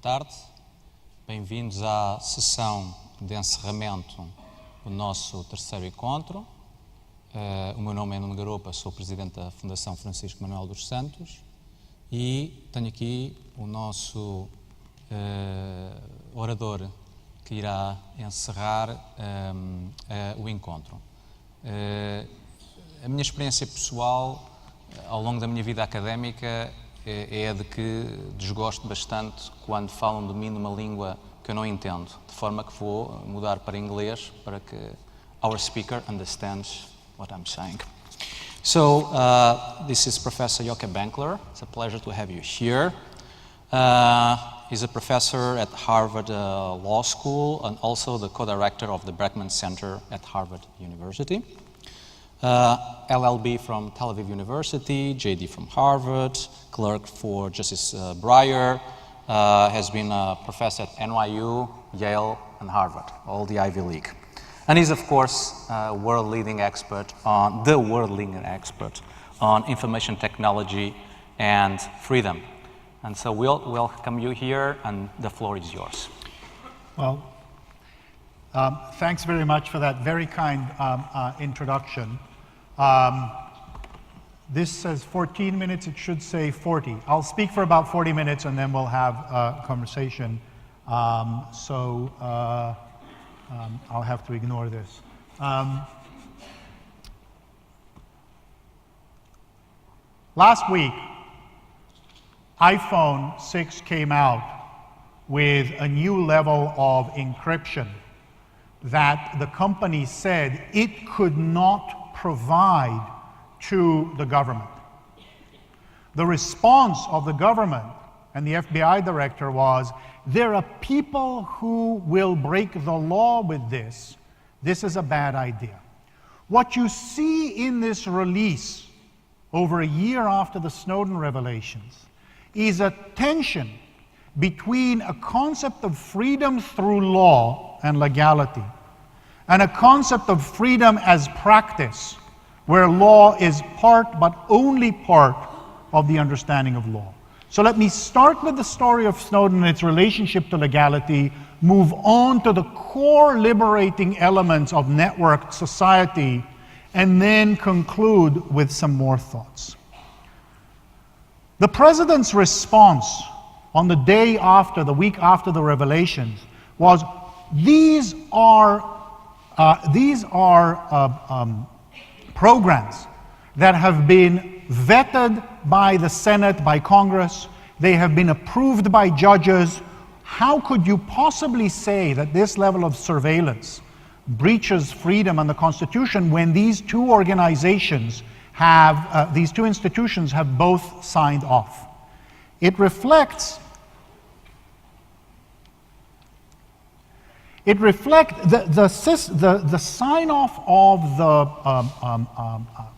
tarde, bem-vindos à sessão de encerramento do nosso terceiro encontro. O meu nome é Nuno Garoupa, sou presidente da Fundação Francisco Manuel dos Santos e tenho aqui o nosso orador que irá encerrar o encontro. A minha experiência pessoal ao longo da minha vida académica é de que desgosto bastante quando falam de mim numa língua que eu não entendo, de forma que vou mudar para inglês para que our speaker understands what I'm saying. So, this is Professor Yochai Benkler. It's a pleasure to have you here. He's a professor at Harvard Law School and also the co-director of the Berkman Center at Harvard University. LLB from Tel Aviv University, JD from Harvard, clerk for Justice Breyer, has been a professor at NYU, Yale, and Harvard, all the Ivy League. And he's, of course, the world-leading expert on information technology and freedom. And so we'll welcome you here, and the floor is yours. Well, thanks very much for that very kind introduction. This says 14 minutes, it should say 40. I'll speak for about 40 minutes and then we'll have a conversation. I'll have to ignore this. Last week, iPhone 6 came out with a new level of encryption that the company said it could not provide to the government. The response of the government and the FBI director was, there are people who will break the law with this. This is a bad idea. What you see in this release over a year after the Snowden revelations is a tension between a concept of freedom through law and legality and a concept of freedom as practice, where law is part, but only part, of the understanding of law. So let me start with the story of Snowden and its relationship to legality, move on to the core liberating elements of networked society, and then conclude with some more thoughts. The president's response on the day after, the week after the revelations, was these are programs that have been vetted by the Senate, by Congress. They have been approved by judges. How could you possibly say that this level of surveillance breaches freedom and the Constitution when these two organizations have, these two institutions have both signed off? It reflects the sign-off of the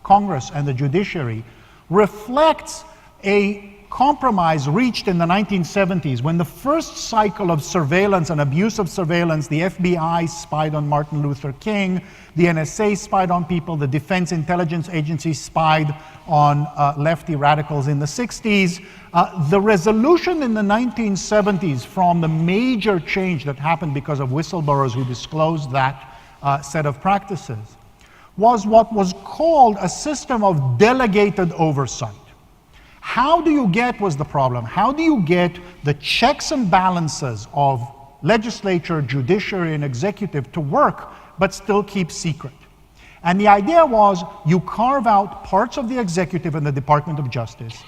Congress and the judiciary reflects a compromise reached in the 1970s when the first cycle of surveillance and abuse of surveillance, the FBI spied on Martin Luther King, the NSA spied on people, the Defense Intelligence Agency spied on lefty radicals in the 60s. The resolution in the 1970s from the major change that happened because of whistleblowers who disclosed that set of practices was what was called a system of delegated oversight. How do you get, was the problem, how do you get the checks and balances of legislature, judiciary, and executive to work but still keep secret? And the idea was you carve out parts of the executive and the Department of Justice,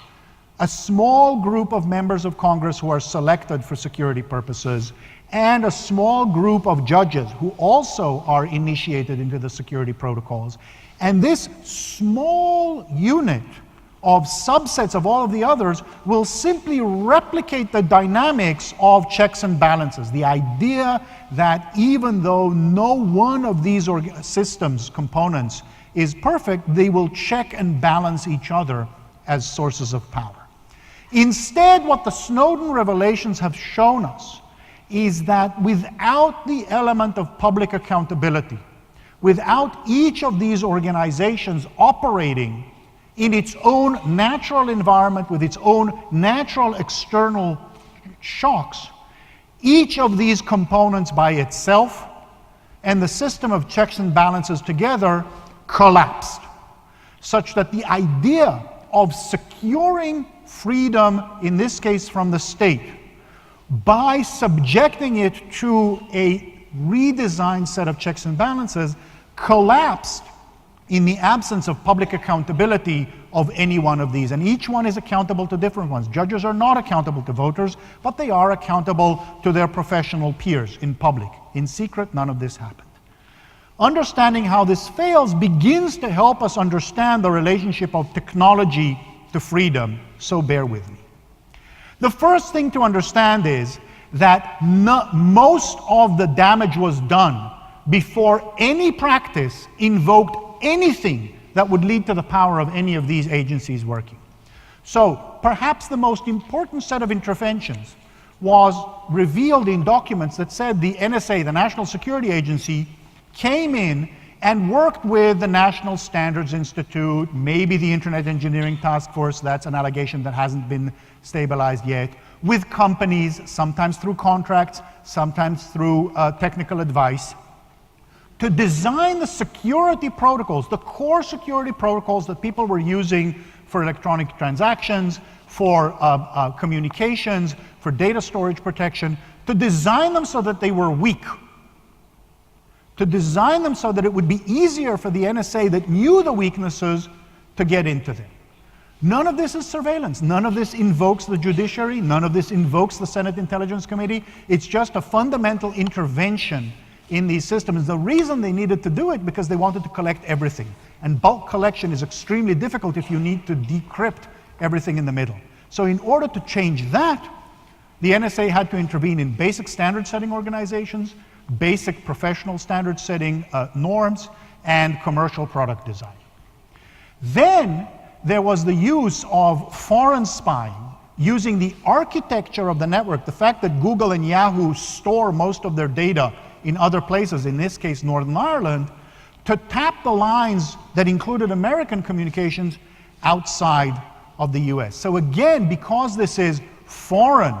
a small group of members of Congress who are selected for security purposes, and a small group of judges who also are initiated into the security protocols. And this small unit of subsets of all of the others will simply replicate the dynamics of checks and balances. The idea that even though no one of these systems components is perfect, they will check and balance each other as sources of power. Instead, what the Snowden revelations have shown us is that without the element of public accountability, without each of these organizations operating in its own natural environment with its own natural external shocks, each of these components by itself and the system of checks and balances together collapsed, such that the idea of securing freedom, in this case from the state, by subjecting it to a redesigned set of checks and balances collapsed in the absence of public accountability of any one of these. And each one is accountable to different ones. Judges are not accountable to voters, but they are accountable to their professional peers in public. In secret, none of this happened. Understanding how this fails begins to help us understand the relationship of technology to freedom, so bear with me. The first thing to understand is that most of the damage was done before any practice invoked anything that would lead to the power of any of these agencies working. So perhaps the most important set of interventions was revealed in documents that said the NSA, the National Security Agency, came in and worked with the National Standards Institute, maybe the Internet Engineering Task Force, that's an allegation that hasn't been stabilized yet, with companies, sometimes through contracts, sometimes through technical advice, to design the security protocols, the core security protocols that people were using for electronic transactions, for communications, for data storage protection, to design them so that they were weak, to design them so that it would be easier for the NSA that knew the weaknesses to get into them. None of this is surveillance. None of this invokes the judiciary. None of this invokes the Senate Intelligence Committee. It's just a fundamental intervention in these systems. The reason they needed to do it because they wanted to collect everything. And bulk collection is extremely difficult if you need to decrypt everything in the middle. So in order to change that, the NSA had to intervene in basic standard setting organizations, basic professional standard setting norms, and commercial product design. Then there was the use of foreign spying, using the architecture of the network, the fact that Google and Yahoo store most of their data in other places, in this case Northern Ireland, to tap the lines that included American communications outside of the US. So again, because this is foreign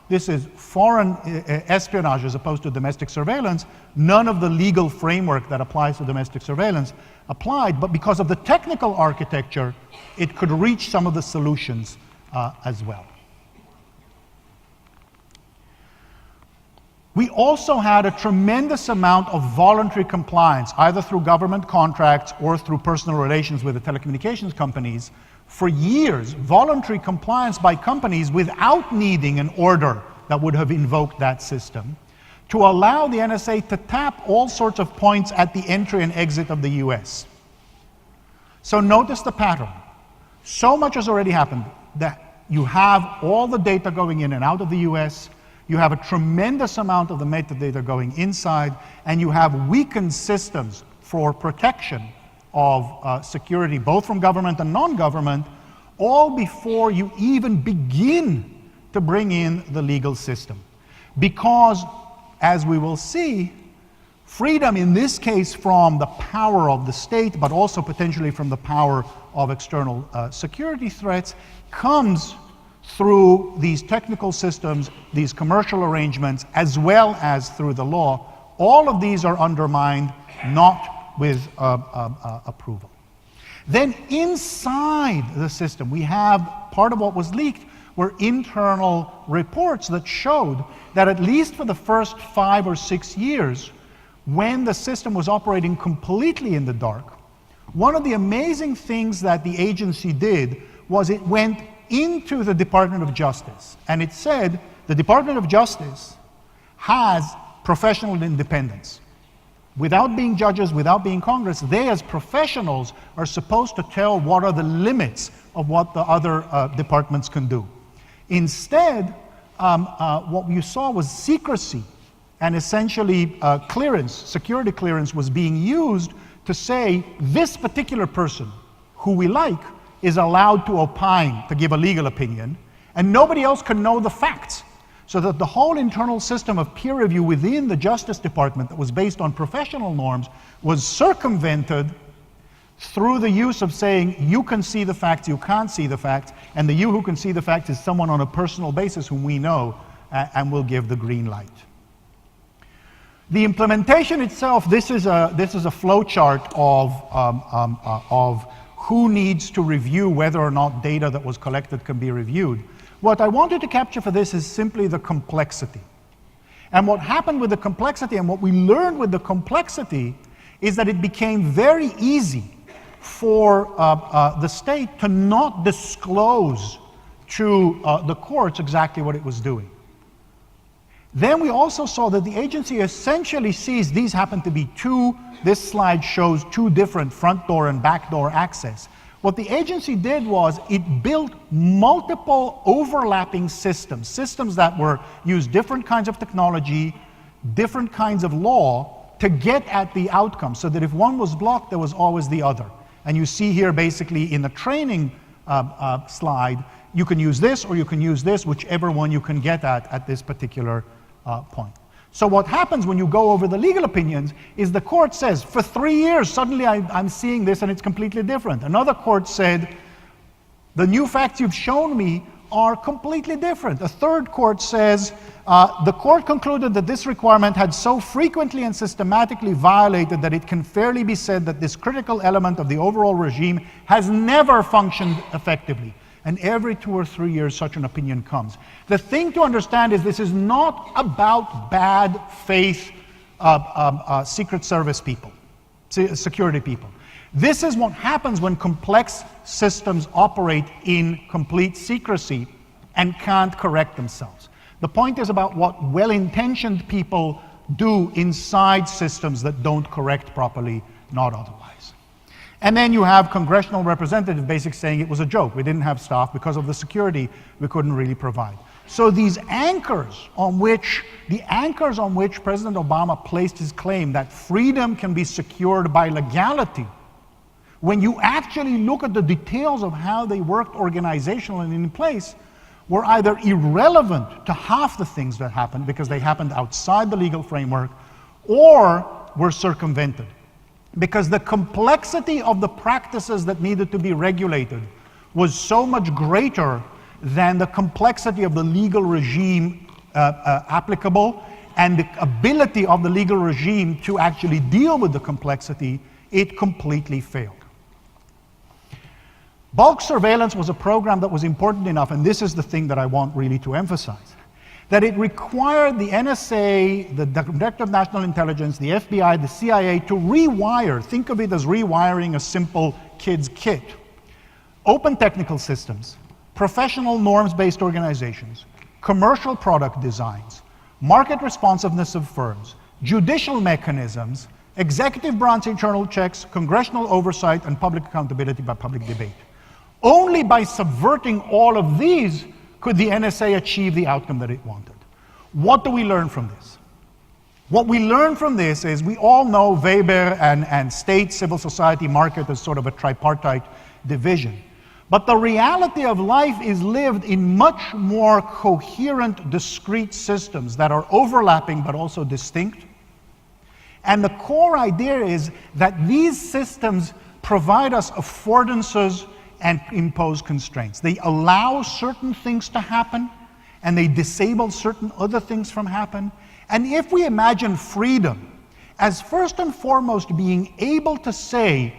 espionage as opposed to domestic surveillance, none of the legal framework that applies to domestic surveillance applied, but because of the technical architecture, it could reach some of the solutions as well. We also had a tremendous amount of voluntary compliance, either through government contracts or through personal relations with the telecommunications companies. For years, voluntary compliance by companies without needing an order that would have invoked that system, to allow the NSA to tap all sorts of points at the entry and exit of the US. So notice the pattern. So much has already happened that you have all the data going in and out of the US, you have a tremendous amount of the metadata going inside, and you have weakened systems for protection of security, both from government and non-government, all before you even begin to bring in the legal system. Because, as we will see, freedom in this case from the power of the state, but also potentially from the power of external security threats, comes through these technical systems, these commercial arrangements, as well as through the law. All of these are undermined, not with approval. Then inside the system, we have part of what was leaked were internal reports that showed that at least for the first 5 or 6 years, when the system was operating completely in the dark, one of the amazing things that the agency did was it went into the Department of Justice, and it said the Department of Justice has professional independence. Without being judges, without being Congress, they as professionals are supposed to tell what are the limits of what the other departments can do. Instead, what you saw was secrecy, and essentially clearance, security clearance was being used to say this particular person who we like is allowed to opine, to give a legal opinion, and nobody else can know the facts. So that the whole internal system of peer review within the Justice Department that was based on professional norms was circumvented through the use of saying, you can see the facts, you can't see the facts, and the you who can see the facts is someone on a personal basis whom we know and will give the green light. The implementation itself, this is a flow chart of who needs to review whether or not data that was collected can be reviewed. What I wanted to capture for this is simply the complexity. And what happened with the complexity and what we learned with the complexity is that it became very easy for the state to not disclose to the courts exactly what it was doing. Then we also saw that the agency essentially sees these happen to be this slide shows two different front door and back door access. What the agency did was it built multiple overlapping systems that used different kinds of technology, different kinds of law to get at the outcome, so that if one was blocked, there was always the other. And you see here basically in the training slide, you can use this or you can use this, whichever one you can get at this particular point. So what happens when you go over the legal opinions is the court says, for 3 years, suddenly I'm seeing this and it's completely different. Another court said, the new facts you've shown me are completely different. A third court says, the court concluded that this requirement had so frequently and systematically violated that it can fairly be said that this critical element of the overall regime has never functioned effectively. And every 2 or 3 years, such an opinion comes. The thing to understand is this is not about bad faith Secret Service people, security people. This is what happens when complex systems operate in complete secrecy and can't correct themselves. The point is about what well-intentioned people do inside systems that don't correct properly, not otherwise. And then you have congressional representatives basically saying it was a joke. We didn't have staff because of the security we couldn't really provide. So these anchors on which President Obama placed his claim that freedom can be secured by legality, when you actually look at the details of how they worked organizationally and in place, were either irrelevant to half the things that happened because they happened outside the legal framework, or were circumvented. Because the complexity of the practices that needed to be regulated was so much greater than the complexity of the legal regime applicable, and the ability of the legal regime to actually deal with the complexity, it completely failed. Bulk surveillance was a program that was important enough, and this is the thing that I want really to emphasize, that it required the NSA, the Director of National Intelligence, the FBI, the CIA to rewire, think of it as rewiring a simple kid's kit, open technical systems, professional norms-based organizations, commercial product designs, market responsiveness of firms, judicial mechanisms, executive branch internal checks, congressional oversight, and public accountability by public debate. Only by subverting all of these could the NSA achieve the outcome that it wanted. What do we learn from this? What we learn from this is we all know Weber and state, civil society, market as sort of a tripartite division. But the reality of life is lived in much more coherent, discrete systems that are overlapping but also distinct. And the core idea is that these systems provide us affordances and impose constraints. They allow certain things to happen, and they disable certain other things from happen. And if we imagine freedom as first and foremost being able to say,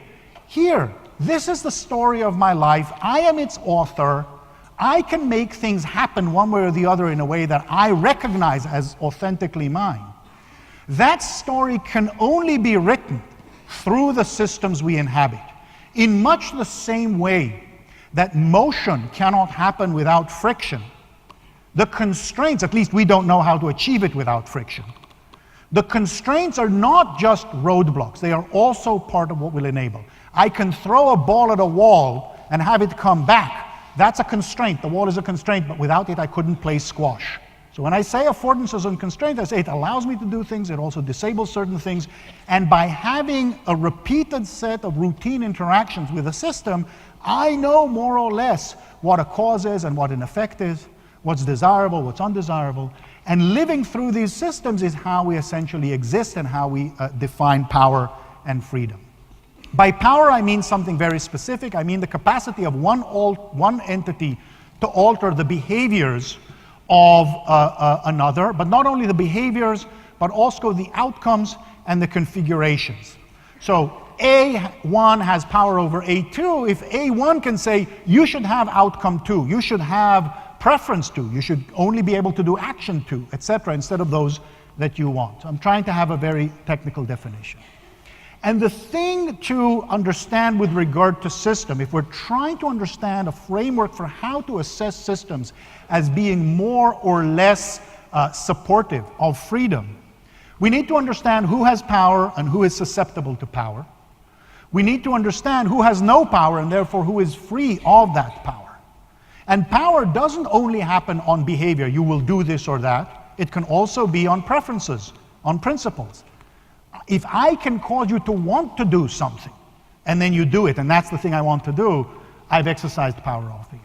here, this is the story of my life, I am its author, I can make things happen one way or the other in a way that I recognize as authentically mine. That story can only be written through the systems we inhabit. In much the same way that motion cannot happen without friction, the constraints, at least we don't know how to achieve it without friction. The constraints are not just roadblocks, they are also part of what will enable. I can throw a ball at a wall and have it come back. That's a constraint. The wall is a constraint, but without it I couldn't play squash. So when I say affordances and constraints, I say it allows me to do things, it also disables certain things, and by having a repeated set of routine interactions with a system, I know more or less what a cause is and what an effect is, what's desirable, what's undesirable, and living through these systems is how we essentially exist and how we define power and freedom. By power, I mean something very specific. I mean the capacity of one entity to alter the behaviors of another, but not only the behaviors, but also the outcomes and the configurations. So A1 has power over A2. If A1 can say, you should have outcome 2, you should have preference 2, you should only be able to do action 2, etc., instead of those that you want. So I'm trying to have a very technical definition. And the thing to understand with regard to system, if we're trying to understand a framework for how to assess systems as being more or less supportive of freedom, we need to understand who has power and who is susceptible to power. We need to understand who has no power and therefore who is free of that power. And power doesn't only happen on behavior, you will do this or that. It can also be on preferences, on principles. If I can cause you to want to do something, and then you do it, and that's the thing I want to do, I've exercised power over you.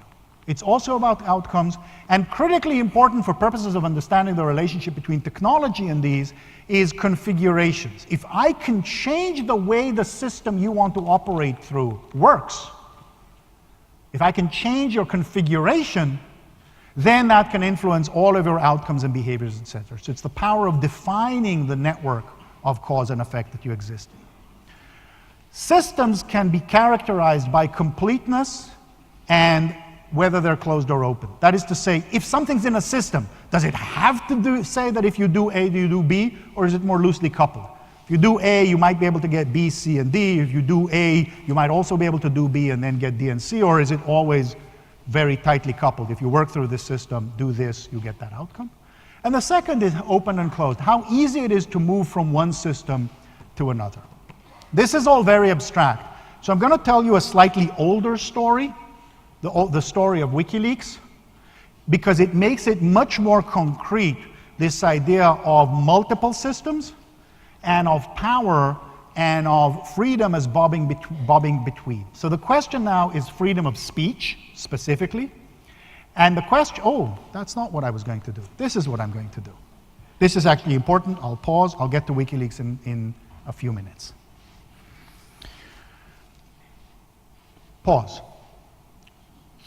It's also about outcomes, and critically important for purposes of understanding the relationship between technology and these is configurations. If I can change the way the system you want to operate through works, if I can change your configuration, then that can influence all of your outcomes and behaviors, etc. So it's the power of defining the network of cause and effect that you exist in. Systems can be characterized by completeness and whether they're closed or open. That is to say, if something's in a system, does it have to say that if you do A, you do B, or is it more loosely coupled? If you do A, you might be able to get B, C, and D. If you do A, you might also be able to do B and then get D and C, or is it always very tightly coupled? If you work through this system, do this, you get that outcome. And the second is open and closed, how easy it is to move from one system to another. This is all very abstract. So I'm going to tell you a slightly older story, the story of WikiLeaks, because it makes it much more concrete, this idea of multiple systems and of power and of freedom as bobbing between. So the question now is freedom of speech, specifically. And the question, oh, that's not what I was going to do. This is what I'm going to do. This is actually important. I'll pause. I'll get to WikiLeaks in a few minutes. Pause.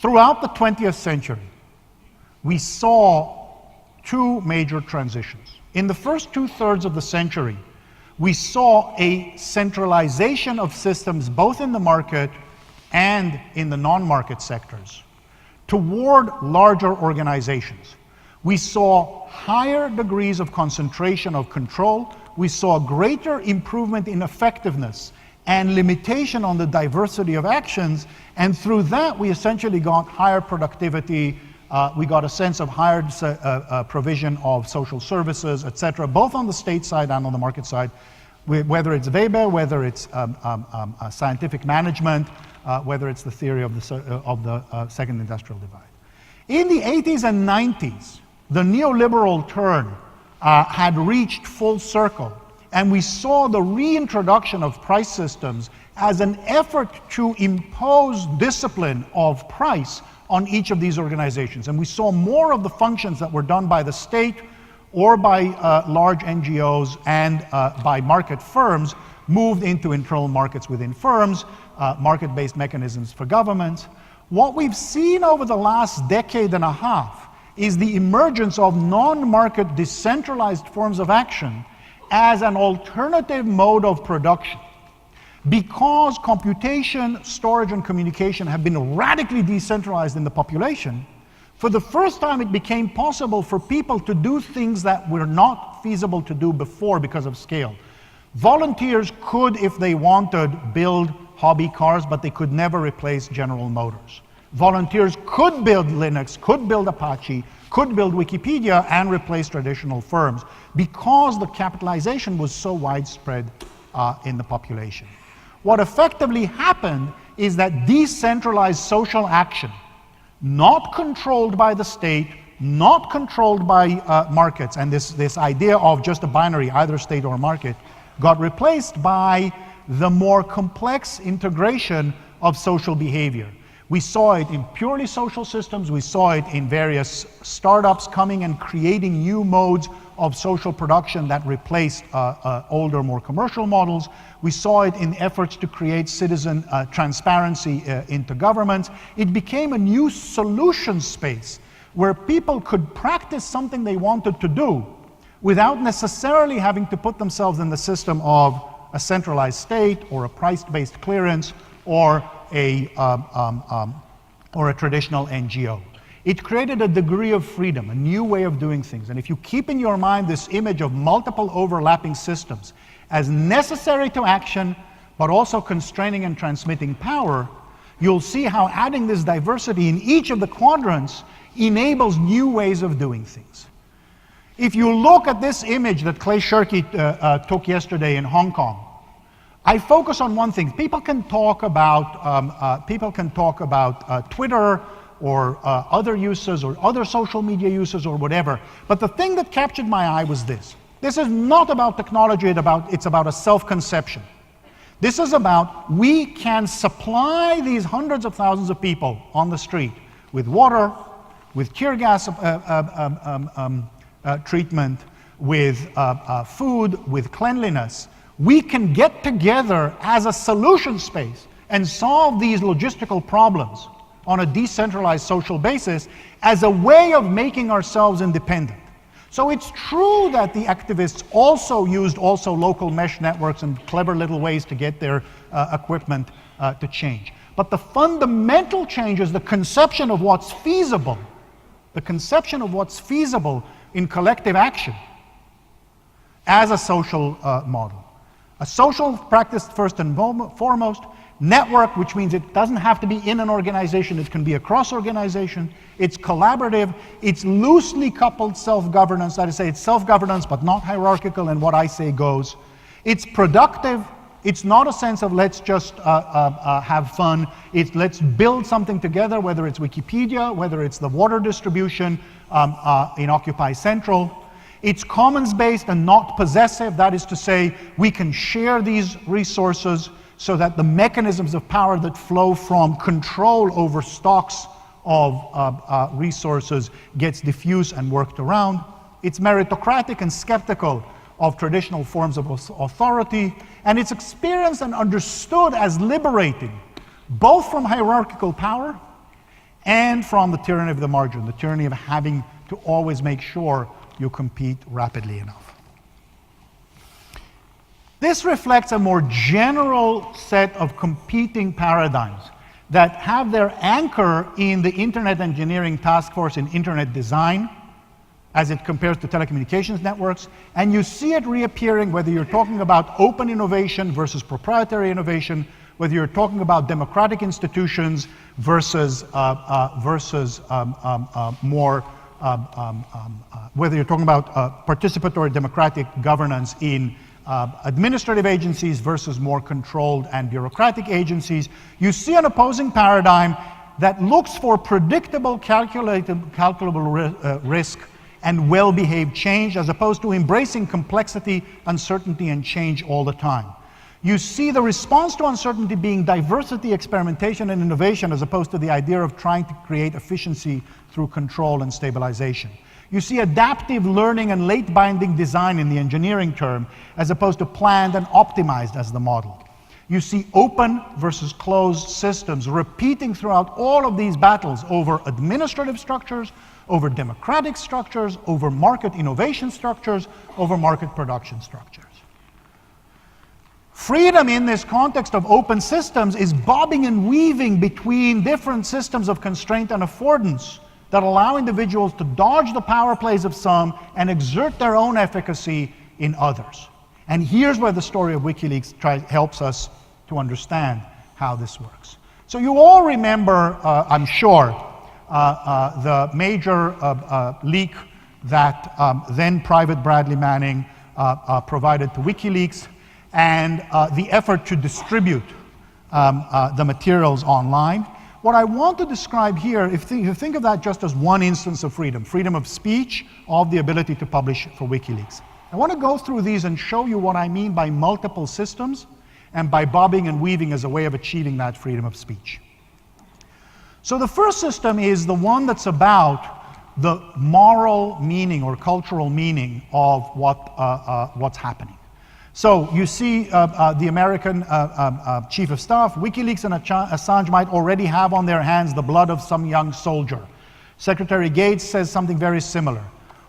Throughout the 20th century, we saw two major transitions. In the first 2/3 of the century, we saw a centralization of systems both in the market and in the non-market sectors toward larger organizations. We saw higher degrees of concentration of control. We saw greater improvement in effectiveness and limitation on the diversity of actions. And through that, we essentially got higher productivity. We got a sense of higher provision of social services, etc., both on the state side and on the market side, whether it's Weber, whether it's scientific management, whether it's the theory of the second industrial divide. In the 80s and 90s, the neoliberal turn had reached full circle, and we saw the reintroduction of price systems as an effort to impose discipline of price on each of these organizations. And we saw more of the functions that were done by the state or by large NGOs and by market firms moved into internal markets within firms, market-based mechanisms for governments. What we've seen over the last decade and a half is the emergence of non-market decentralized forms of action as an alternative mode of production. Because computation, storage, and communication have been radically decentralized in the population, for the first time it became possible for people to do things that were not feasible to do before because of scale. Volunteers could, if they wanted, build hobby cars, but they could never replace General Motors. Volunteers could build Linux, could build Apache, could build Wikipedia and replace traditional firms because the capitalization was so widespread in the population. What effectively happened is that decentralized social action, not controlled by the state, not controlled by markets, and this idea of just a binary, either state or market, got replaced by the more complex integration of social behavior. We saw it in purely social systems. We saw it in various startups coming and creating new modes of social production that replaced older, more commercial models. We saw it in efforts to create citizen transparency into governments. It became a new solution space where people could practice something they wanted to do without necessarily having to put themselves in the system of a centralized state or a price-based clearance or a traditional NGO. It created a degree of freedom, a new way of doing things. And if you keep in your mind this image of multiple overlapping systems as necessary to action, but also constraining and transmitting power, you'll see how adding this diversity in each of the quadrants enables new ways of doing things. If you look at this image that Clay Shirky took yesterday in Hong Kong, I focus on one thing. People can talk about Twitter or other uses or other social media uses or whatever, but the thing that captured my eye was this. This is not about technology, it's about a self-conception. This is about we can supply these hundreds of thousands of people on the street with water, with tear gas treatment, with food, with cleanliness. We can get together as a solution space and solve these logistical problems on a decentralized social basis as a way of making ourselves independent. So it's true that the activists also used local mesh networks and clever little ways to get their equipment to change. But the fundamental change is the conception of what's feasible, in collective action as a social model. A social practice first and foremost, network, which means it doesn't have to be in an organization, it can be across organization, it's collaborative, it's loosely coupled self-governance, that is to say it's self-governance but not hierarchical and what I say goes. It's productive, it's not a sense of let's just have fun, it's let's build something together, whether it's Wikipedia, whether it's the water distribution in Occupy Central. It's commons-based and not possessive, that is to say we can share these resources so that the mechanisms of power that flow from control over stocks of resources gets diffused and worked around. It's meritocratic and skeptical of traditional forms of authority, and it's experienced and understood as liberating, both from hierarchical power and from the tyranny of the margin, the tyranny of having to always make sure you compete rapidly enough. This reflects a more general set of competing paradigms that have their anchor in the Internet Engineering Task Force in Internet Design, as it compares to telecommunications networks, and you see it reappearing whether you're talking about open innovation versus proprietary innovation, whether you're talking about democratic institutions versus whether you're talking about participatory democratic governance in administrative agencies versus more controlled and bureaucratic agencies. You see an opposing paradigm that looks for predictable, calculable risk and well-behaved change, as opposed to embracing complexity, uncertainty, and change all the time. You see the response to uncertainty being diversity, experimentation, and innovation, as opposed to the idea of trying to create efficiency through control and stabilization. You see adaptive learning and late binding design in the engineering term, as opposed to planned and optimized as the model. You see open versus closed systems repeating throughout all of these battles over administrative structures, over democratic structures, over market innovation structures, over market production structures. Freedom in this context of open systems is bobbing and weaving between different systems of constraint and affordance that allow individuals to dodge the power plays of some and exert their own efficacy in others. And here's where the story of WikiLeaks helps us to understand how this works. So you all remember, I'm sure, the major leak that then Private Bradley Manning provided to WikiLeaks, and the effort to distribute the materials online. What I want to describe here, if you think of that just as one instance of freedom, freedom of speech, of the ability to publish for WikiLeaks. I want to go through these and show you what I mean by multiple systems and by bobbing and weaving as a way of achieving that freedom of speech. So the first system is the one that's about the moral meaning or cultural meaning of what's happening. So you see the American chief of staff, WikiLeaks and Assange might already have on their hands the blood of some young soldier. Secretary Gates says something very similar.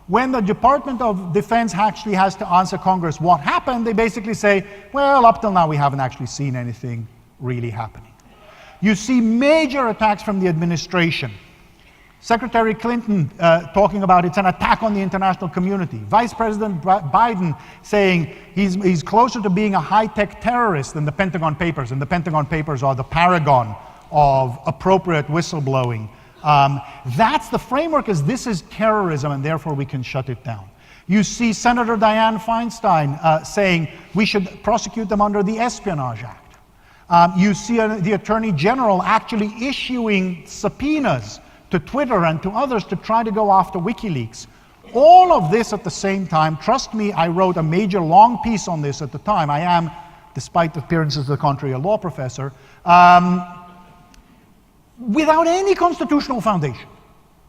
When the Department of Defense actually has to answer Congress what happened, they basically say, well, up till now we haven't actually seen anything really happening. You see major attacks from the administration. Secretary Clinton talking about it's an attack on the international community. Vice President Biden saying he's closer to being a high-tech terrorist than the Pentagon Papers, and the Pentagon Papers are the paragon of appropriate whistleblowing. That's the framework, is this is terrorism and therefore we can shut it down. You see Senator Dianne Feinstein saying we should prosecute them under the Espionage Act. You see the Attorney General actually issuing subpoenas to Twitter and to others to try to go after WikiLeaks. All of this at the same time. Trust me, I wrote a major long piece on this at the time. I am, despite the appearances to the contrary, a law professor, without any constitutional foundation.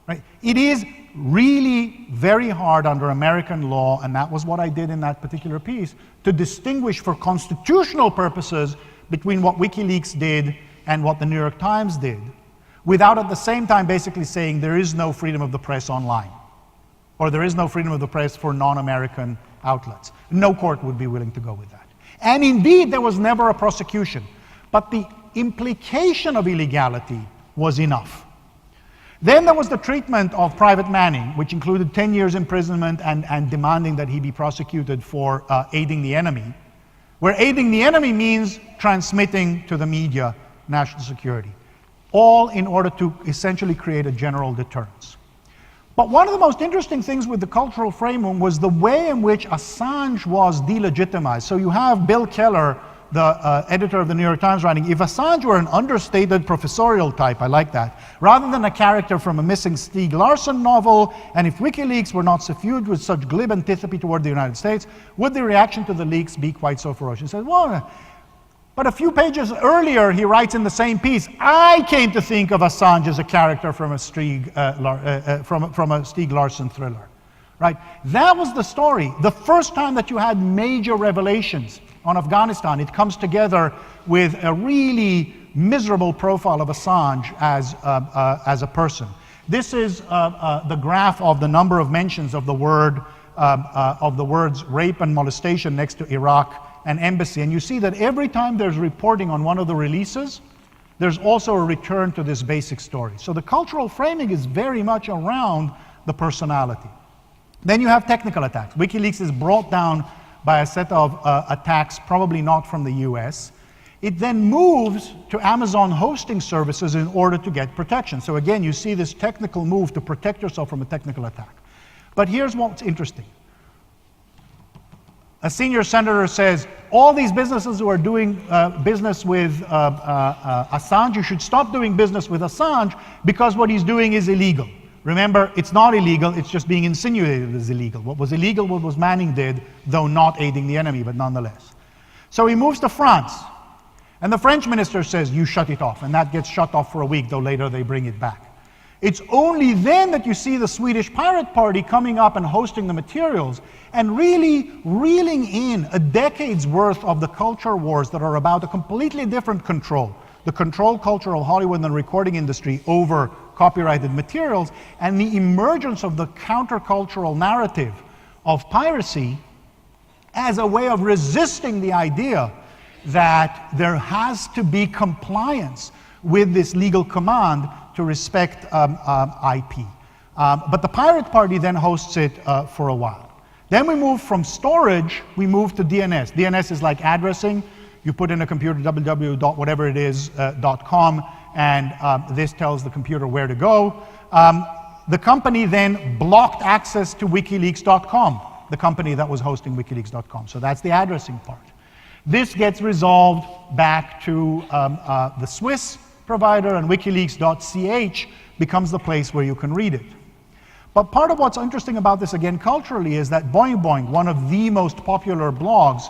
Right? It is really very hard under American law, and that was what I did in that particular piece, to distinguish for constitutional purposes between what WikiLeaks did and what the New York Times did, without at the same time basically saying there is no freedom of the press online, or there is no freedom of the press for non-American outlets. No court would be willing to go with that. And indeed, there was never a prosecution. But the implication of illegality was enough. Then there was the treatment of Private Manning, which included 10 years imprisonment and demanding that he be prosecuted for aiding the enemy, where aiding the enemy means transmitting to the media national security, all in order to essentially create a general deterrence. But one of the most interesting things with the cultural framing was the way in which Assange was delegitimized. So you have Bill Keller, the editor of the New York Times, writing, if Assange were an understated professorial type, I like that, rather than a character from a missing Stieg Larsson novel, and if WikiLeaks were not suffused with such glib antipathy toward the United States, would the reaction to the leaks be quite so ferocious? He says, well, but a few pages earlier, he writes in the same piece, I came to think of Assange as a character from a Stieg Larsson thriller. Right? That was the story. The first time that you had major revelations on Afghanistan, it comes together with a really miserable profile of Assange as a person. This is the graph of the number of mentions of the words rape and molestation next to Iraq and embassy, and you see that every time there's reporting on one of the releases, there's also a return to this basic story. So the cultural framing is very much around the personality. Then you have technical attacks. WikiLeaks is brought down by a set of attacks, probably not from the US. It then moves to Amazon hosting services in order to get protection. So again, you see this technical move to protect yourself from a technical attack. But here's what's interesting. A senior senator says, all these businesses who are doing business with Assange, you should stop doing business with Assange because what he's doing is illegal. Remember, it's not illegal, it's just being insinuated as illegal. What was illegal, what was Manning did, though not aiding the enemy, but nonetheless. So he moves to France, and the French minister says, you shut it off, and that gets shut off for a week, though later they bring it back. It's only then that you see the Swedish Pirate Party coming up and hosting the materials and really reeling in a decade's worth of the culture wars that are about a completely different control. The control culture of Hollywood and the recording industry over copyrighted materials, and the emergence of the countercultural narrative of piracy as a way of resisting the idea that there has to be compliance with this legal command to respect IP. But the Pirate Party then hosts it for a while. Then we move from storage, we move to DNS. DNS is like addressing. You put in a computer www.whatever.it is.com, and this tells the computer where to go. The company then blocked access to wikileaks.com, the company that was hosting wikileaks.com. So that's the addressing part. This gets resolved back to the Swiss provider, and wikileaks.ch becomes the place where you can read it. But part of what's interesting about this, again, culturally, is that Boing Boing, one of the most popular blogs,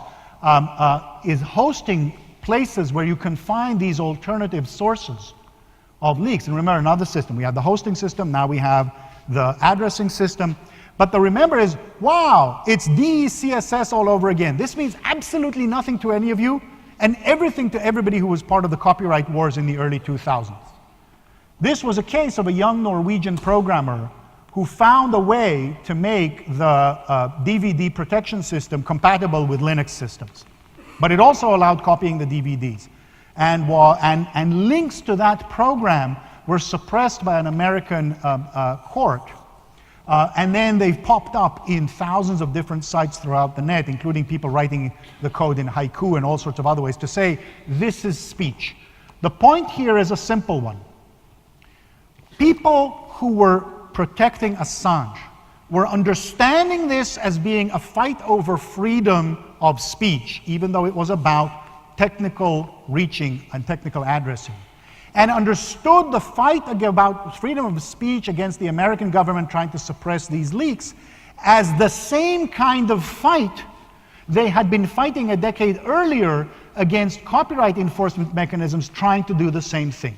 is hosting places where you can find these alternative sources of leaks. And remember, another system. We have the hosting system, now we have the addressing system. But the remember is, wow, it's DECSS all over again. This means absolutely nothing to any of you, and everything to everybody who was part of the copyright wars in the early 2000s. This was a case of a young Norwegian programmer who found a way to make the DVD protection system compatible with Linux systems. But it also allowed copying the DVDs. And links to that program were suppressed by an American court. And then they've popped up in thousands of different sites throughout the net, including people writing the code in haiku and all sorts of other ways to say, this is speech. The point here is a simple one. People who were protecting Assange were understanding this as being a fight over freedom of speech, even though it was about technical reaching and technical addressing, and understood the fight about freedom of speech against the American government trying to suppress these leaks as the same kind of fight they had been fighting a decade earlier against copyright enforcement mechanisms trying to do the same thing.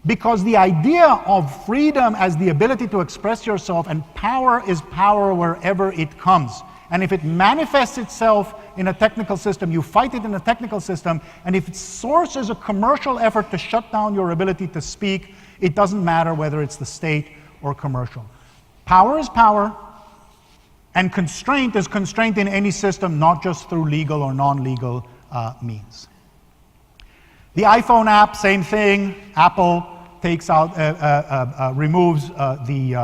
Because the idea of freedom as the ability to express yourself, and power is power wherever it comes. And if it manifests itself in a technical system, you fight it in a technical system, and if its source is a commercial effort to shut down your ability to speak, it doesn't matter whether it's the state or commercial. Power is power, and constraint is constraint in any system, not just through legal or non-legal means. The iPhone app, same thing. Apple takes out, removes the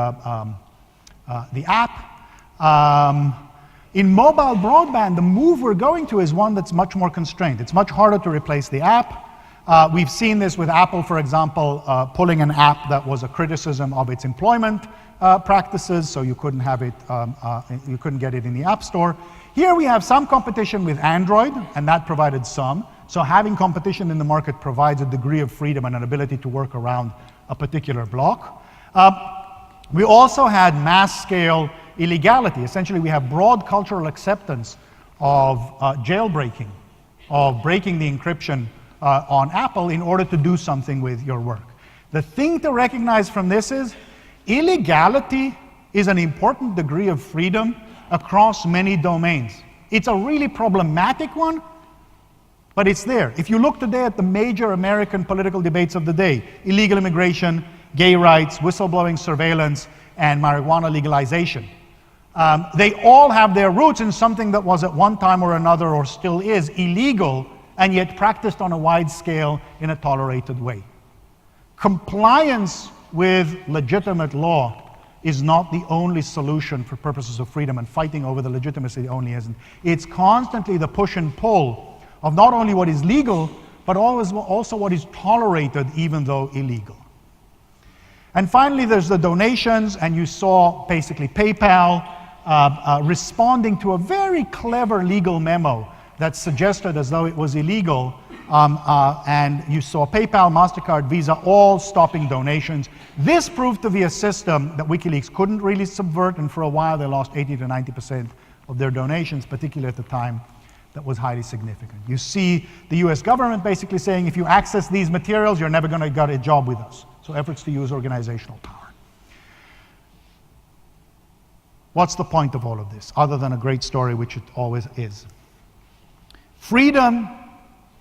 app. In mobile broadband, the move we're going to is one that's much more constrained. It's much harder to replace the app. We've seen this with Apple, for example, pulling an app that was a criticism of its employment practices, so you couldn't have it, you couldn't get it in the App Store. Here we have some competition with Android, and that provided some. So having competition in the market provides a degree of freedom and an ability to work around a particular block. We also had mass-scale illegality. Essentially, we have broad cultural acceptance of jailbreaking, of breaking the encryption on Apple in order to do something with your work. The thing to recognize from this is illegality is an important degree of freedom across many domains. It's a really problematic one, but it's there. If you look today at the major American political debates of the day, illegal immigration, gay rights, whistleblowing surveillance, and marijuana legalization, they all have their roots in something that was at one time or another, or still is, illegal, and yet practiced on a wide scale in a tolerated way. Compliance with legitimate law is not the only solution for purposes of freedom, and fighting over the legitimacy only isn't. It's constantly the push and pull of not only what is legal, but also what is tolerated, even though illegal. And finally, there's the donations, and you saw basically PayPal responding to a very clever legal memo that suggested as though it was illegal, and you saw PayPal, MasterCard, Visa, all stopping donations. This proved to be a system that WikiLeaks couldn't really subvert, and for a while they lost 80 to 90% of their donations, particularly at the time. That was highly significant. You see the US government basically saying, if you access these materials, you're never going to get a job with us. So efforts to use organizational power. What's the point of all of this, other than a great story, which it always is? Freedom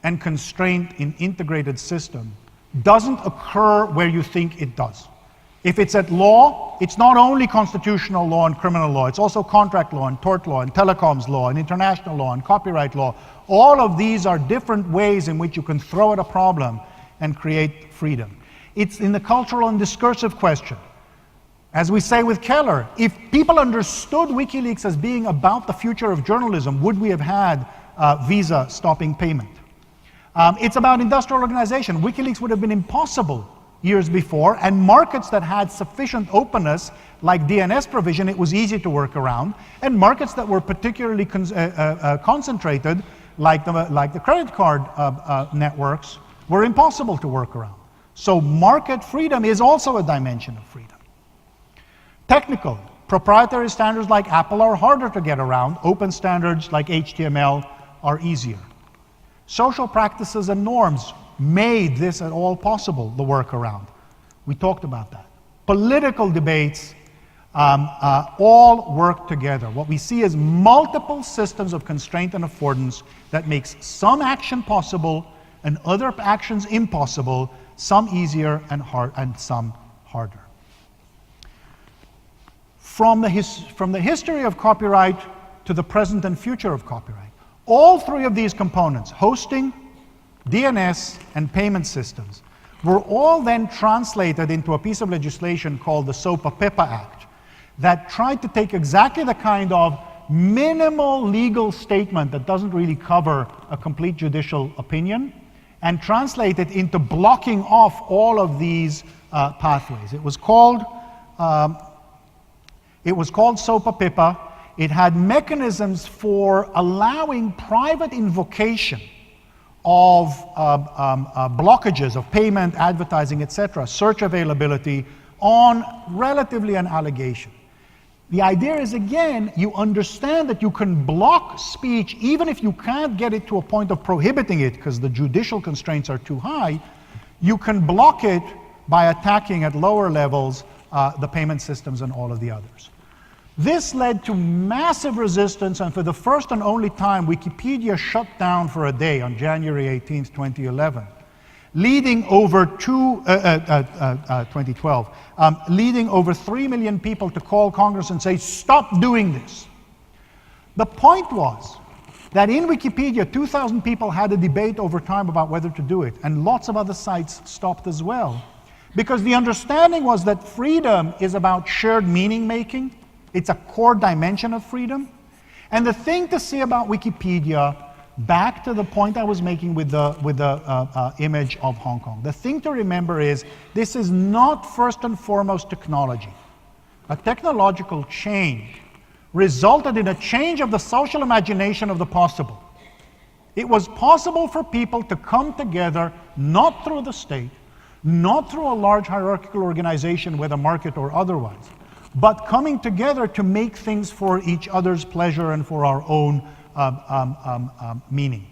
and constraint in integrated system doesn't occur where you think it does. If it's at law, it's not only constitutional law and criminal law, it's also contract law and tort law and telecoms law and international law and copyright law. All of these are different ways in which you can throw at a problem and create freedom. It's in the cultural and discursive question. As we say with Keller, if people understood WikiLeaks as being about the future of journalism, would we have had Visa stopping payment? It's about industrial organization. WikiLeaks would have been impossible years before, and markets that had sufficient openness, like DNS provision, it was easy to work around, and markets that were particularly concentrated, like the credit card networks, were impossible to work around. So market freedom is also a dimension of freedom. Technical, proprietary standards like Apple are harder to get around. Open standards like HTML are easier. Social practices and norms made this at all possible, the workaround. We talked about that. Political debates all work together. What we see is multiple systems of constraint and affordance that makes some action possible, and other actions impossible, some easier and some harder. From the history of copyright to the present and future of copyright, all three of these components, hosting, DNS, and payment systems, were all then translated into a piece of legislation called the SOPA-PIPA Act that tried to take exactly the kind of minimal legal statement that doesn't really cover a complete judicial opinion and translate it into blocking off all of these pathways. It was called SOPA-PIPA. It had mechanisms for allowing private invocation of blockages of payment, advertising, etc., search availability on relatively an allegation. The idea is, again, you understand that you can block speech even if you can't get it to a point of prohibiting it because the judicial constraints are too high. You can block it by attacking at lower levels the payment systems and all of the others. This led to massive resistance, and for the first and only time, Wikipedia shut down for a day on January 18th, 2011, leading over 2012, leading over 3 million people to call Congress and say, stop doing this. The point was that in Wikipedia, 2,000 people had a debate over time about whether to do it, and lots of other sites stopped as well. Because the understanding was that freedom is about shared meaning making. It's a core dimension of freedom. And the thing to say about Wikipedia, back to the point I was making with the image of Hong Kong, the thing to remember is this is not first and foremost technology. A technological change resulted in a change of the social imagination of the possible. It was possible for people to come together, not through the state, not through a large hierarchical organization, whether market or otherwise, but coming together to make things for each other's pleasure and for our own meaning.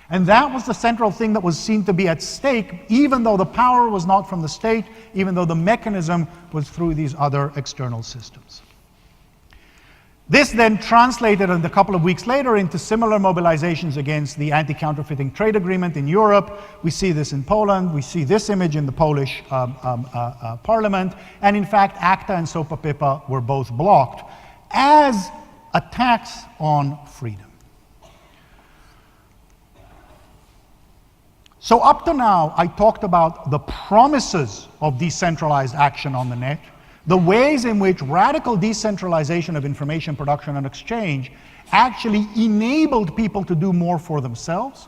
And that was the central thing that was seen to be at stake, even though the power was not from the state, even though the mechanism was through these other external systems. This then translated a couple of weeks later into similar mobilizations against the anti-counterfeiting trade agreement in Europe. We see this in Poland. We see this image in the Polish parliament. And in fact, ACTA and SOPA-PIPA were both blocked as attacks on freedom. So up to now, I talked about the promises of decentralized action on the net, the ways in which radical decentralization of information production and exchange actually enabled people to do more for themselves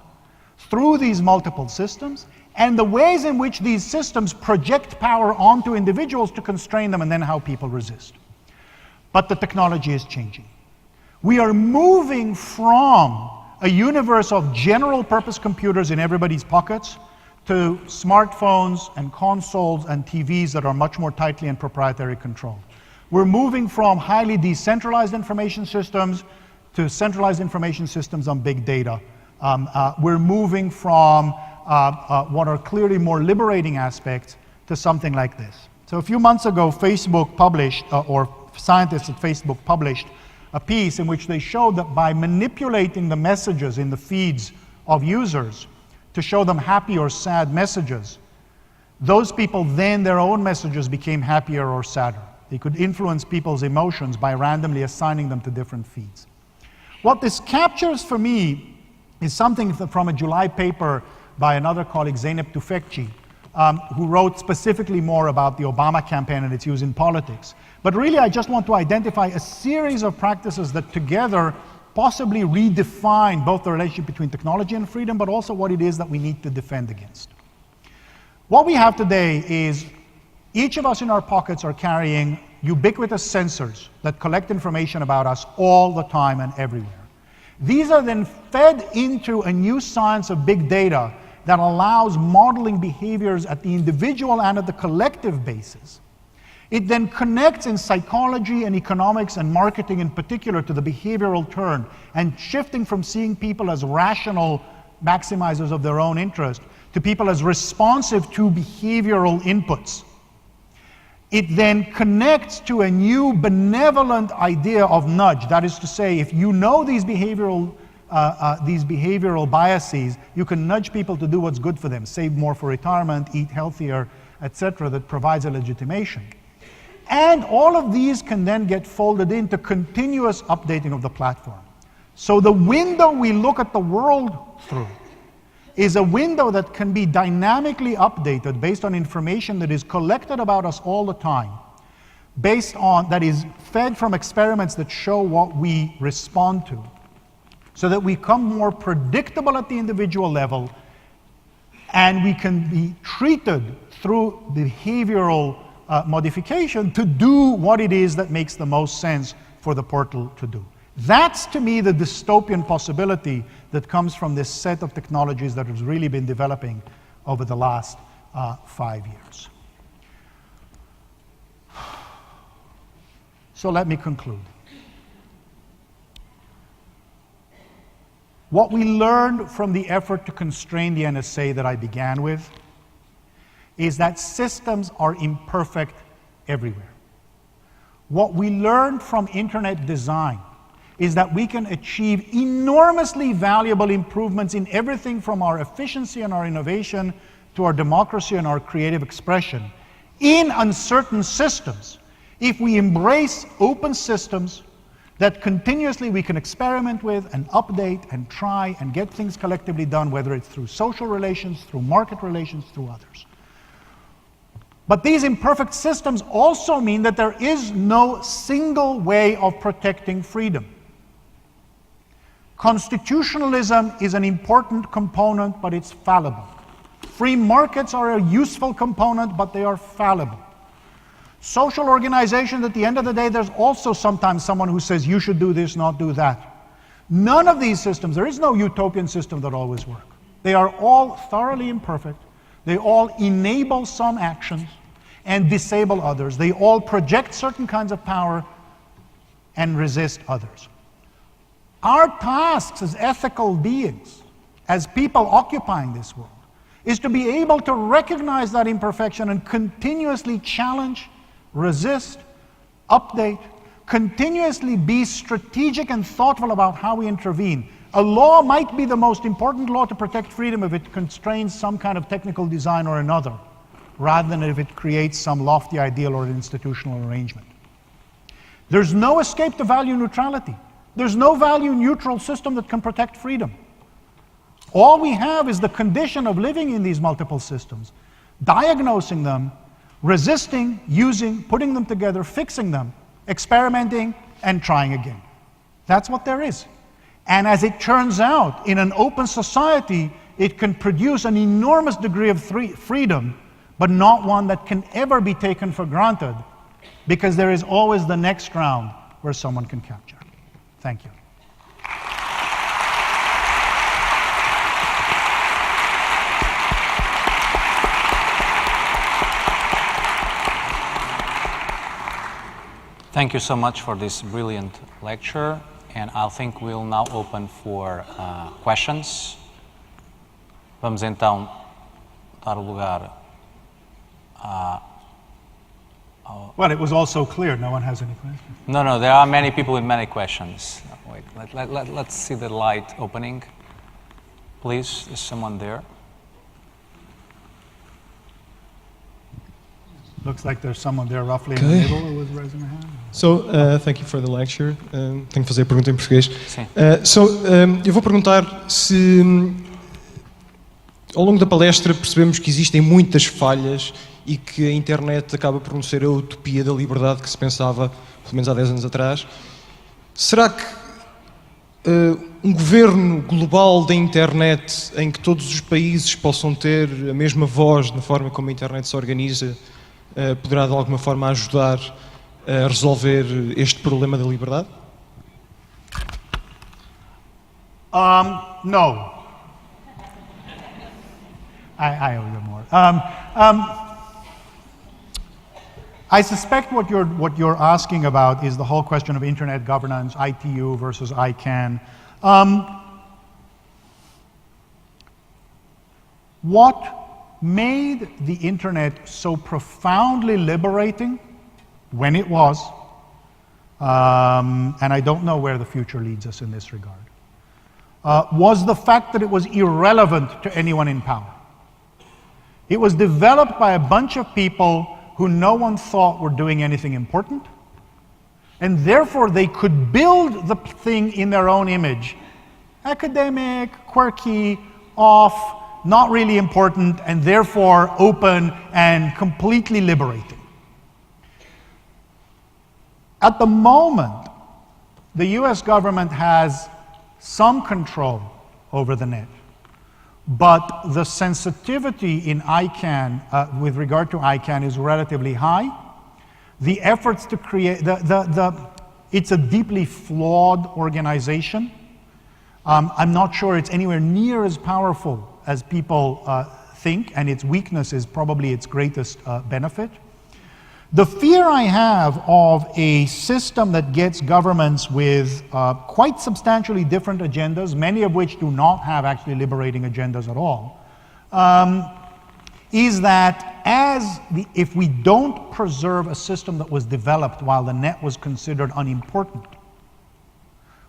through these multiple systems, and the ways in which these systems project power onto individuals to constrain them, and then how people resist. But the technology is changing. We are moving from a universe of general purpose computers in everybody's pockets to smartphones and consoles and TVs that are much more tightly and proprietary controlled. We're moving from highly decentralized information systems to centralized information systems on big data. We're moving from what are clearly more liberating aspects to something like this. So a few months ago, Facebook published, or scientists at Facebook published, a piece in which they showed that by manipulating the messages in the feeds of users to show them happy or sad messages, those people then, their own messages became happier or sadder. They could influence people's emotions by randomly assigning them to different feeds. What this captures for me is something from a July paper by another colleague, Zeynep Tufekci, who wrote specifically more about the Obama campaign and its use in politics. But really, I just want to identify a series of practices that together possibly redefine both the relationship between technology and freedom, but also what it is that we need to defend against. What we have today is each of us in our pockets are carrying ubiquitous sensors that collect information about us all the time and everywhere. These are then fed into a new science of big data that allows modeling behaviors at the individual and at the collective basis. It then connects in psychology and economics and marketing in particular to the behavioral turn, and shifting from seeing people as rational maximizers of their own interest to people as responsive to behavioral inputs. It then connects to a new benevolent idea of nudge. That is to say, if you know these behavioral these behavioral biases, you can nudge people to do what's good for them, save more for retirement, eat healthier, etc., that provides a legitimation. And all of these can then get folded into continuous updating of the platform. So the window we look at the world through is a window that can be dynamically updated based on information that is collected about us all the time, based on, that is fed from experiments that show what we respond to, so that we become more predictable at the individual level, and we can be treated through behavioral modification to do what it is that makes the most sense for the portal to do. That's, to me, the dystopian possibility that comes from this set of technologies that has really been developing over the last 5 years. So let me conclude. What we learned from the effort to constrain the NSA that I began with is that systems are imperfect everywhere. What we learned from internet design is that we can achieve enormously valuable improvements in everything from our efficiency and our innovation to our democracy and our creative expression in uncertain systems if we embrace open systems that continuously we can experiment with and update and try and get things collectively done, whether it's through social relations, through market relations, through others. But these imperfect systems also mean that there is no single way of protecting freedom. Constitutionalism is an important component, but it's fallible. Free markets are a useful component, but they are fallible. Social organization, at the end of the day, there's also sometimes someone who says you should do this, not do that. None of these systems, there is no utopian system that always works. They are all thoroughly imperfect. They all enable some actions and disable others. They all project certain kinds of power and resist others. Our tasks as ethical beings, as people occupying this world, is to be able to recognize that imperfection and continuously challenge, resist, update, continuously be strategic and thoughtful about how we intervene. A law might be the most important law to protect freedom if it constrains some kind of technical design or another, rather than if it creates some lofty ideal or institutional arrangement. There's no escape to value neutrality. There's no value neutral system that can protect freedom. All we have is the condition of living in these multiple systems, diagnosing them, resisting, using, putting them together, fixing them, experimenting, and trying again. That's what there is. And as it turns out, in an open society, it can produce an enormous degree of freedom, but not one that can ever be taken for granted, because there is always the next round where someone can capture. Thank you. Thank you so much for this brilliant lecture, and I think we'll now open for questions. Vamos então dar lugar Well, it was also clear. No one has any questions. No, there are many people with many questions. Wait, let's see the light opening. Please, is someone there? Looks like there's someone there roughly in the middle who was raising a hand. So, thank you for the lecture. Tenho que fazer a pergunta em português. Sim. Eu vou perguntar se, ao longo da palestra, percebemos que existem muitas falhas e que a internet acaba por não ser a utopia da liberdade que se pensava, pelo menos há 10 anos atrás. Será que um governo global da internet, em que todos os países possam ter a mesma voz na forma como a internet se organiza, poderá de alguma forma ajudar a resolver este problema da liberdade? No. I owe you more. I suspect what you're asking about is the whole question of internet governance, ITU versus ICANN. What made the internet so profoundly liberating when it was, and I don't know where the future leads us in this regard, was the fact that it was irrelevant to anyone in power. It was developed by a bunch of people who no one thought were doing anything important, and therefore they could build the thing in their own image. Academic, quirky, off, not really important, and therefore open and completely liberating. At the moment, the US government has some control over the net, but the sensitivity in ICANN, with regard to ICANN, is relatively high. The efforts to create, it's a deeply flawed organization. I'm not sure it's anywhere near as powerful as people think, and its weakness is probably its greatest benefit. The fear I have of a system that gets governments with quite substantially different agendas, many of which do not have actually liberating agendas at all, is that if we don't preserve a system that was developed while the net was considered unimportant,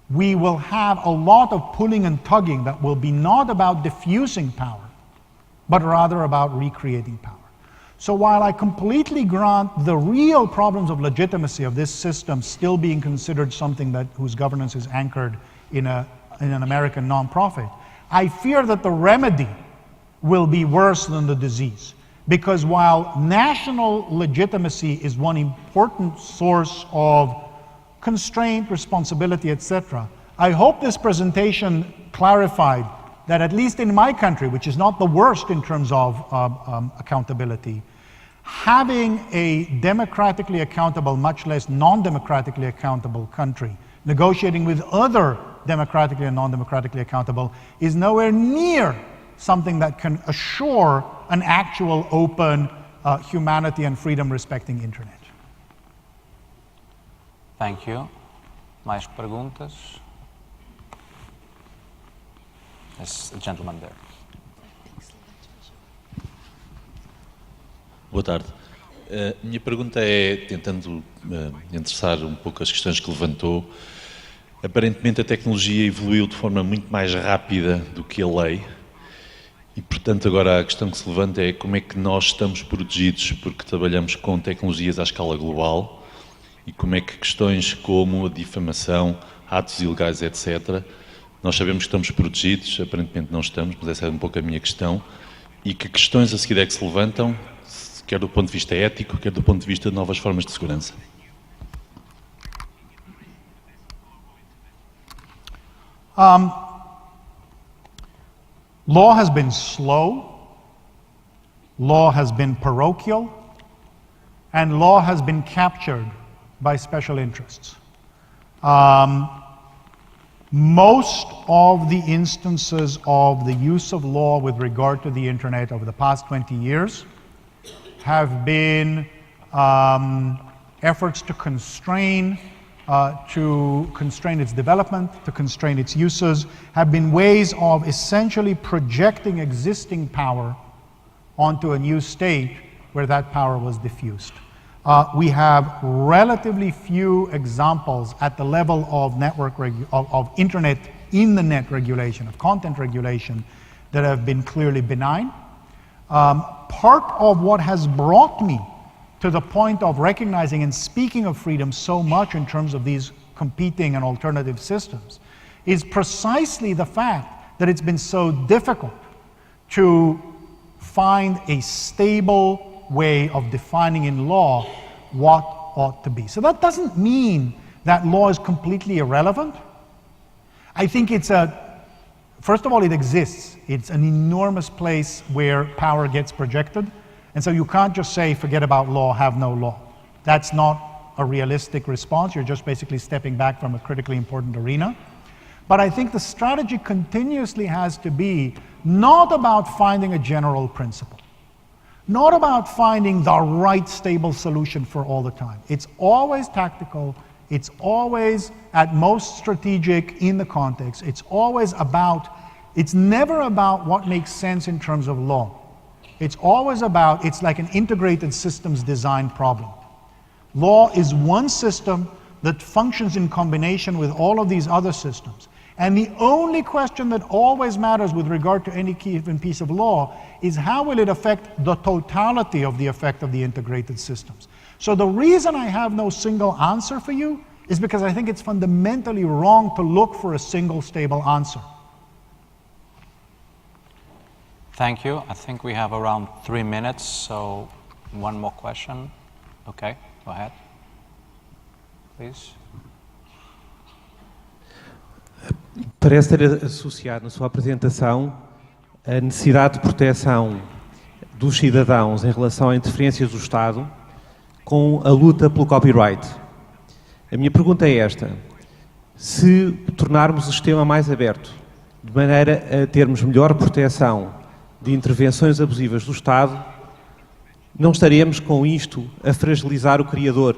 we will have a lot of pulling and tugging that will be not about diffusing power, but rather about recreating power. So while I completely grant the real problems of legitimacy of this system still being considered something whose governance is anchored in an American nonprofit, I fear that the remedy will be worse than the disease. Because while national legitimacy is one important source of constraint, responsibility, etc., I hope this presentation clarified that at least in my country, which is not the worst in terms of accountability, having a democratically accountable, much less non-democratically accountable country, negotiating with other democratically and non-democratically accountable, is nowhere near something that can assure an actual open, humanity and freedom respecting internet. Thank you. Mais perguntas? Yes, the gentleman there. Boa tarde. Minha pergunta é, tentando endereçar um pouco as questões que levantou, aparentemente a tecnologia evoluiu de forma muito mais rápida do que a lei e, portanto, agora a questão que se levanta é como é que nós estamos protegidos porque trabalhamos com tecnologias à escala global e como é que questões como a difamação, atos ilegais, etc., nós sabemos que estamos protegidos, aparentemente não estamos, mas essa é um pouco a minha questão, e que questões a seguir é que se levantam, quer do ponto de vista ético, quer do ponto de vista de novas formas de segurança. Law has been slow, law has been parochial, and law has been captured by special interests. Most of the instances of the use of law with regard to the internet over the past 20 years have been efforts to constrain its development, to constrain its uses, have been ways of essentially projecting existing power onto a new state where that power was diffused. We have relatively few examples at the level of of internet in the net regulation, of content regulation, that have been clearly benign. Part of what has brought me to the point of recognizing and speaking of freedom so much in terms of these competing and alternative systems is precisely the fact that it's been so difficult to find a stable way of defining in law what ought to be. So that doesn't mean that law is completely irrelevant. I think first of all, it exists. It's an enormous place where power gets projected. And so you can't just say, forget about law, have no law. That's not a realistic response. You're just basically stepping back from a critically important arena. But I think the strategy continuously has to be not about finding a general principle, not about finding the right stable solution for all the time. It's always tactical. It's always at most strategic in the context. It's never about what makes sense in terms of law. It's always it's like an integrated systems design problem. Law is one system that functions in combination with all of these other systems. And the only question that always matters with regard to any given piece of law is how will it affect the totality of the effect of the integrated systems. So the reason I have no single answer for you is because I think it's fundamentally wrong to look for a single stable answer. Thank you. I think we have around 3 minutes, so one more question. Okay, go ahead, please. Parece ter associado na sua apresentação a necessidade de proteção dos cidadãos em relação a interferências do Estado com a luta pelo copyright. A minha pergunta é esta: se tornarmos o sistema mais aberto, de maneira a termos melhor proteção de intervenções abusivas do Estado, não estaremos com isto a fragilizar o criador,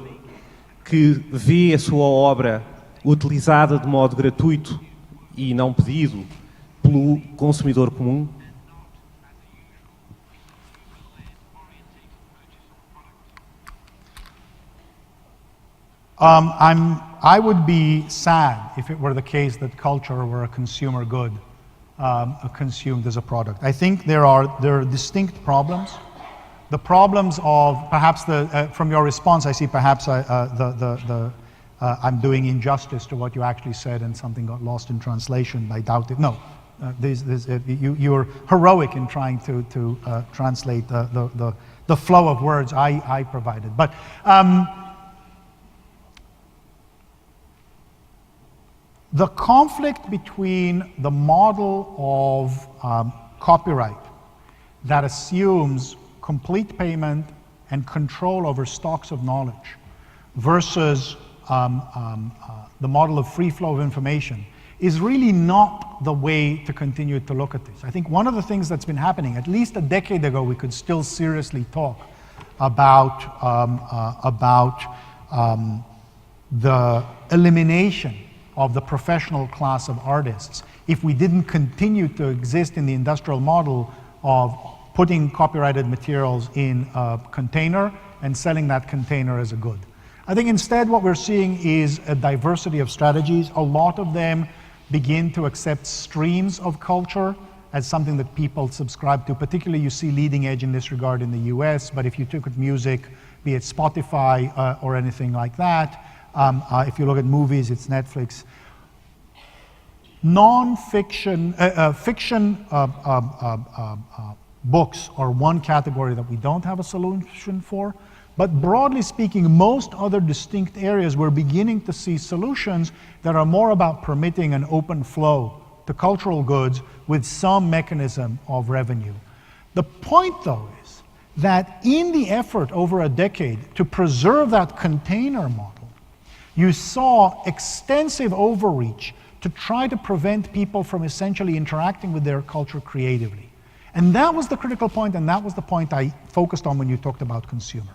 que vê a sua obra utilizada de modo gratuito e não pedido pelo consumidor comum? I would be sad if it were the case that culture were a consumer good, consumed as a product. I think there are distinct problems. The problems of perhaps from your response, I see perhaps I'm doing injustice to what you actually said and something got lost in translation. I doubt it. No, you're heroic in trying to translate the flow of words I provided. But the conflict between the model of copyright that assumes complete payment and control over stocks of knowledge versus the model of free flow of information is really not the way to continue to look at this. I think one of the things that's been happening, at least a decade ago, we could still seriously talk about the elimination of the professional class of artists if we didn't continue to exist in the industrial model of putting copyrighted materials in a container and selling that container as a good. I think instead what we're seeing is a diversity of strategies. A lot of them begin to accept streams of culture as something that people subscribe to. Particularly you see leading edge in this regard in the US, but if you took at music, be it Spotify or anything like that, if you look at movies, it's Netflix. Non-fiction, fiction books are one category that we don't have a solution for, but broadly speaking, most other distinct areas we're beginning to see solutions that are more about permitting an open flow to cultural goods with some mechanism of revenue. The point though is that in the effort over a decade to preserve that container model, you saw extensive overreach to try to prevent people from essentially interacting with their culture creatively. And that was the critical point, and that was the point I focused on when you talked about consumer.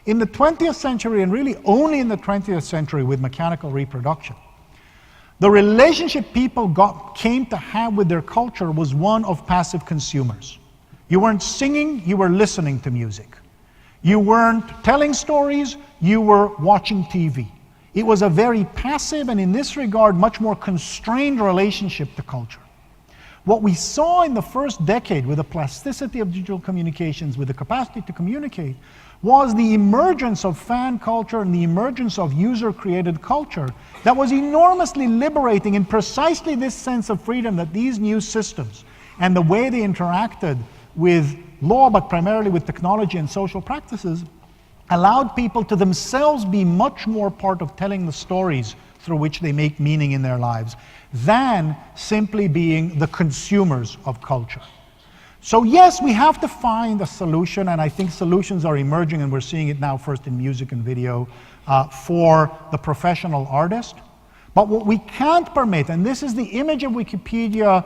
In the 20th century, and really only in the 20th century with mechanical reproduction, the relationship people came to have with their culture was one of passive consumers. You weren't singing, you were listening to music. You weren't telling stories, you were watching TV. It was a very passive and in this regard much more constrained relationship to culture. What we saw in the first decade with the plasticity of digital communications, with the capacity to communicate, was the emergence of fan culture and the emergence of user-created culture that was enormously liberating in precisely this sense of freedom that these new systems and the way they interacted with law, but primarily with technology and social practices, allowed people to themselves be much more part of telling the stories through which they make meaning in their lives than simply being the consumers of culture. So yes, we have to find a solution, and I think solutions are emerging, and we're seeing it now first in music and video for the professional artist. But what we can't permit, and this is the image of Wikipedia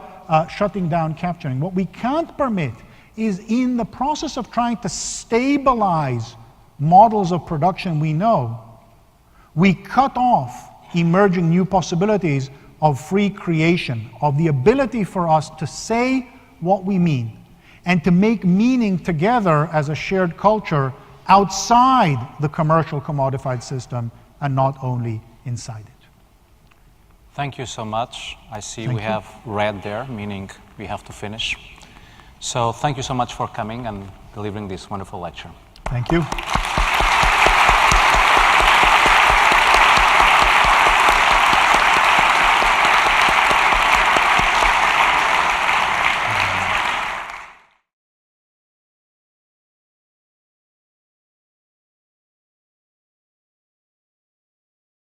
shutting down capturing, what we can't permit is in the process of trying to stabilize models of production we know, we cut off emerging new possibilities of free creation, of the ability for us to say what we mean and to make meaning together as a shared culture outside the commercial commodified system and not only inside it. Thank you so much. I see we have red there, meaning we have to finish. So thank you so much for coming and delivering this wonderful lecture. Thank you.